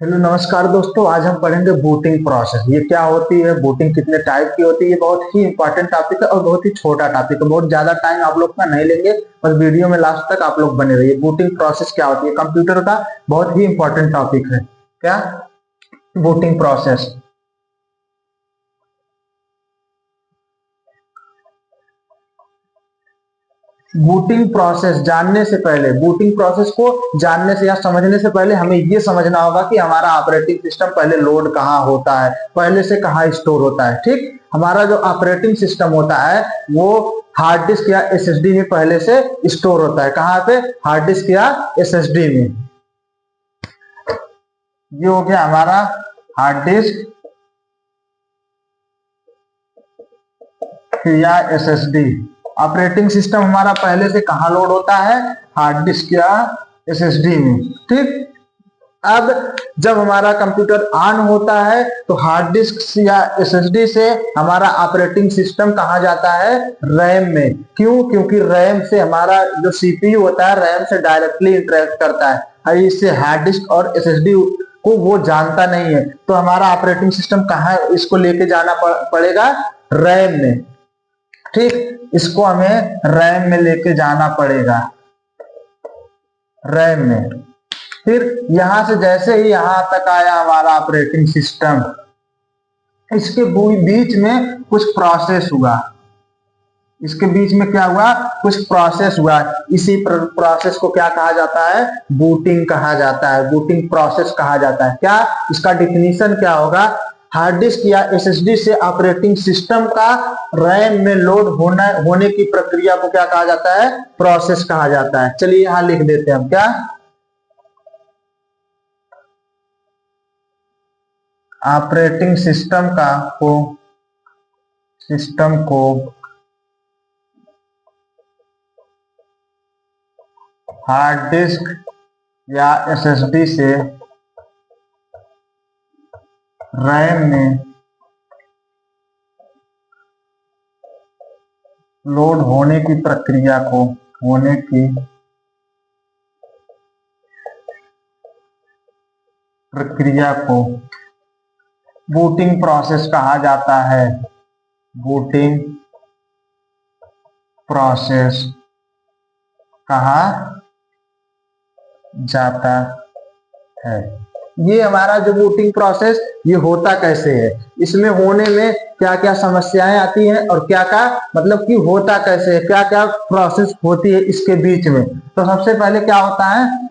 Hello नमस्कार दोस्तों, आज हम पढ़ेंगे बूटिंग प्रोसेस। ये क्या होती है, बूटिंग कितने टाइप की होती है। ये बहुत ही इंपॉर्टेंट टॉपिक है और बहुत ही छोटा टॉपिक है। बहुत ज्यादा टाइम आप लोग का नहीं लेंगे, बस वीडियो में लास्ट तक आप लोग बने रहिए। बूटिंग प्रोसेस क्या होती है, कंप्यूटर का बहुत ही इंपॉर्टेंट टॉपिक है। क्या बूटिंग प्रोसेस। बूटिंग प्रोसेस जानने से पहले, बूटिंग प्रोसेस को जानने से या समझने से पहले हमें ये समझना होगा कि हमारा ऑपरेटिंग सिस्टम पहले लोड कहाँ होता है, पहले से कहाँ स्टोर होता है। ठीक, हमारा जो ऑपरेटिंग सिस्टम होता है वो हार्ड डिस्क या एसएसडी में पहले से स्टोर होता है। कहाँ पे? हार्ड डिस्क या एसएसडी में। ये हो गया हमारा हार्ड डिस्क या एसएसडी। ऑपरेटिंग सिस्टम हमारा पहले से कहाँ लोड होता है? हार्ड डिस्क या एसएसडी में। ठीक, अब जब हमारा कंप्यूटर ऑन होता है तो हार्ड डिस्क या एसएसडी से हमारा ऑपरेटिंग सिस्टम कहाँ जाता है? रैम में। क्यों? क्योंकि रैम से हमारा जो सीपीयू होता है रैम से डायरेक्टली इंटरेक्ट करता है और इससे हार्ड डिस्क और एसएसडी को वो जानता नहीं है। तो हमारा ऑपरेटिंग सिस्टम कहाँ इसको लेके जाना पड़ेगा? रैम में। ठीक, इसको हमें रैम में लेके जाना पड़ेगा, रैम में। फिर यहां से जैसे ही यहां तक आया हमारा ऑपरेटिंग सिस्टम, इसके बीच में कुछ प्रोसेस हुआ। इसके बीच में क्या हुआ? कुछ प्रोसेस हुआ। इसी प्रोसेस को क्या कहा जाता है? बूटिंग कहा जाता है, बूटिंग प्रोसेस कहा जाता है। क्या इसका डिफिनीशन क्या होगा? हार्ड डिस्क या एसएसडी से ऑपरेटिंग सिस्टम का रैम में लोड होने की प्रक्रिया को क्या कहा जाता है? प्रोसेस कहा जाता है। चलिए यहां लिख देते हैं हम। क्या ऑपरेटिंग सिस्टम को हार्ड डिस्क या एसएसडी से रैम में लोड होने की प्रक्रिया को बूटिंग प्रोसेस कहा जाता है। बूटिंग प्रोसेस कहा जाता है। ये हमारा जो बूटिंग प्रोसेस ये होता कैसे है, इसमें होने में क्या क्या समस्याएं आती हैं और क्या क्या मतलब कि होता कैसे है, क्या क्या प्रोसेस होती है इसके बीच में। तो सबसे पहले क्या होता है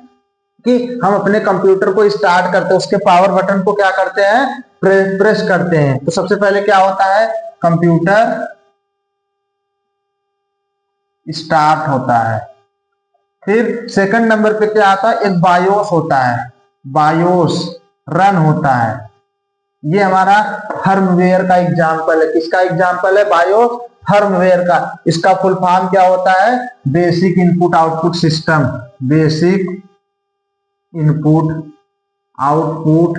कि हम अपने कंप्यूटर को स्टार्ट करते हैं, उसके पावर बटन को क्या करते हैं? प्रेस करते हैं। तो सबसे पहले क्या होता है? कंप्यूटर स्टार्ट होता है। फिर सेकंड नंबर पे क्या आता है? एक बायोस होता है, बायोस रन होता है। ये हमारा फर्मवेयर का एग्जाम्पल है। किसका एग्जाम्पल है? बायोस फर्मवेयर का। इसका फुल फॉर्म क्या होता है? Basic input output system. Basic input output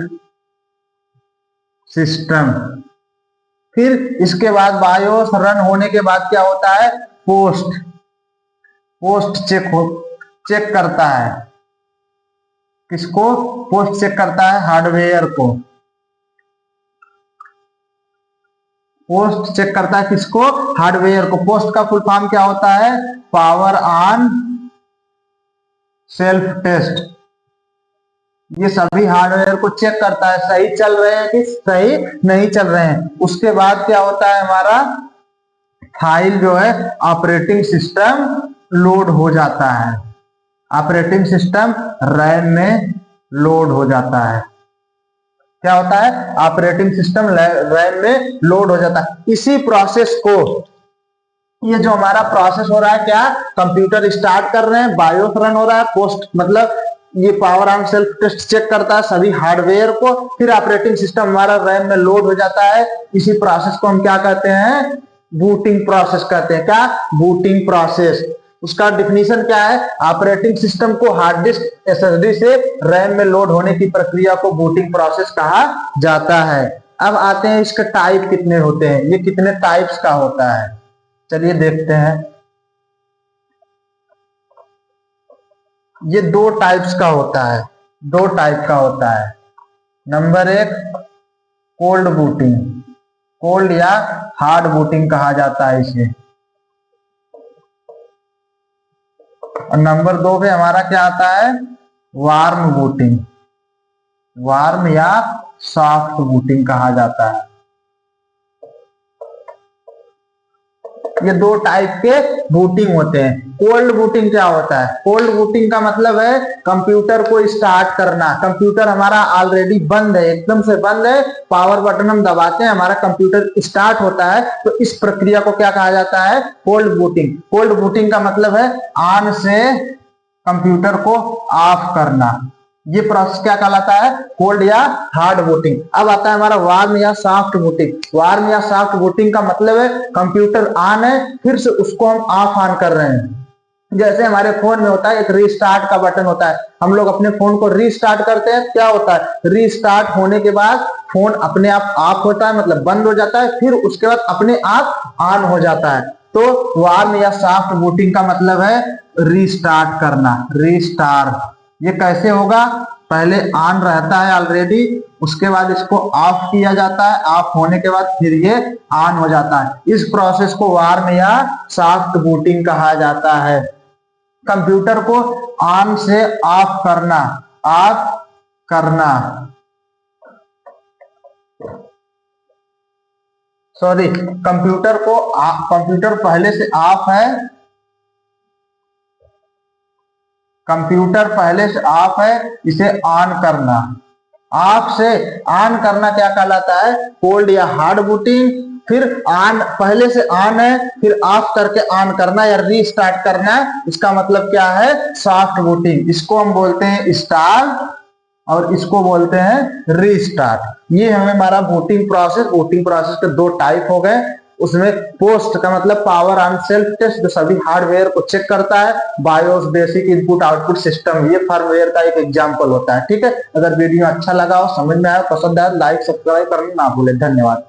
system. फिर इसके बाद बायोस रन होने के बाद क्या होता है? पोस्ट चेक करता है। किसको? पोस्ट चेक करता है हार्डवेयर को। पोस्ट चेक करता है किसको? हार्डवेयर को। पोस्ट का फुल फॉर्म क्या होता है? Power on self test. ये सभी हार्डवेयर को चेक करता है सही चल रहे हैं कि सही नहीं चल रहे हैं। उसके बाद क्या होता है? हमारा फाइल जो है ऑपरेटिंग सिस्टम लोड हो जाता है। ऑपरेटिंग सिस्टम रैम में लोड हो जाता है। क्या होता है? ऑपरेटिंग सिस्टम रैम में लोड हो जाता है। इसी प्रोसेस को, ये जो हमारा प्रोसेस हो रहा है, क्या कंप्यूटर स्टार्ट कर रहे हैं, बायोस रन हो रहा है, पोस्ट मतलब ये power on self test check करता है सभी हार्डवेयर को, फिर ऑपरेटिंग सिस्टम हमारा रैम में लोड हो जाता है। इसी प्रोसेस को हम क्या कहते हैं? बूटिंग प्रोसेस कहते हैं। क्या? Booting process. उसका डिफिनीशन क्या है? ऑपरेटिंग सिस्टम को हार्ड डिस्क एसएसडी से रैम में लोड होने की प्रक्रिया को बूटिंग प्रोसेस कहा जाता है। अब आते हैं इसके टाइप कितने होते हैं, ये कितने टाइप्स का होता है, चलिए देखते हैं। ये दो टाइप्स का होता है, दो टाइप का होता है। नंबर 1 कोल्ड बूटिंग, कोल्ड या हार्ड बूटिंग कहा जाता है इसे। और नंबर 2 पे हमारा क्या आता है, वार्म बूटिंग, वार्म या सॉफ्ट बूटिंग कहा जाता है। ये 2 टाइप के बूटिंग होते हैं। कोल्ड बूटिंग क्या होता है, कोल्ड बूटिंग का मतलब है कंप्यूटर को स्टार्ट करना। कंप्यूटर हमारा ऑलरेडी बंद है, एकदम से बंद है, पावर बटन हम दबाते हैं, हमारा कंप्यूटर स्टार्ट होता है, तो इस प्रक्रिया को क्या कहा जाता है, कोल्ड बूटिंग। कोल्ड बूटिंग का मतलब है ऑन से कंप्यूटर को ऑफ करना। ये प्रोसेस क्या कहलाता है, कोल्ड या हार्ड बूटिंग। अब आता है हमारा वार्म या सॉफ्ट बूटिंग। वार्म या सॉफ्ट बूटिंग का मतलब है कंप्यूटर ऑन है, फिर से उसको हम ऑफ ऑन कर रहे हैं। जैसे हमारे फोन में होता है एक रीस्टार्ट का बटन होता है, हम लोग अपने फोन को रीस्टार्ट करते हैं, क्या होता है, रीस्टार्ट होने के बाद फोन अपने आप ऑफ होता है, मतलब बंद हो जाता है, फिर उसके बाद अपने आप ऑन हो जाता है। तो वार्म या सॉफ्ट बूटिंग का मतलब है रीस्टार्ट करना, रीस्टार्ट। ये कैसे होगा, पहले ऑन रहता है ऑलरेडी, उसके बाद इसको ऑफ किया जाता है, ऑफ होने के बाद फिर ये ऑन हो जाता है। इस प्रोसेस को वार्म या सॉफ्ट बूटिंग कहा जाता है। कंप्यूटर को ऑन से ऑफ करना, ऑफ करना, सॉरी, कंप्यूटर पहले से ऑफ है, कंप्यूटर पहले से ऑफ है, इसे ऑन करना। ऑफ से ऑन करना क्या कहलाता है, कोल्ड या हार्ड बूटिंग। फिर ऑन, पहले से ऑन है, फिर ऑफ करके ऑन करना या रीस्टार्ट करना, इसका मतलब क्या है, सॉफ्ट बूटिंग। इसको हम बोलते हैं स्टार्ट और इसको बोलते हैं रीस्टार्ट। ये हमें हमारा बूटिंग प्रोसेस के 2 टाइप हो गए। उसमें पोस्ट का मतलब पावर ऑन सेल्फ टेस्ट, जो सभी हार्डवेयर को चेक करता है, BIOS basic input output system, ये फर्मवेयर का एक एग्जांपल होता है। ठीक है, अगर वीडियो अच्छा लगा हो, समझ में आया, पसंद आया, लाइक सब्सक्राइब करना ना भूले। धन्यवाद।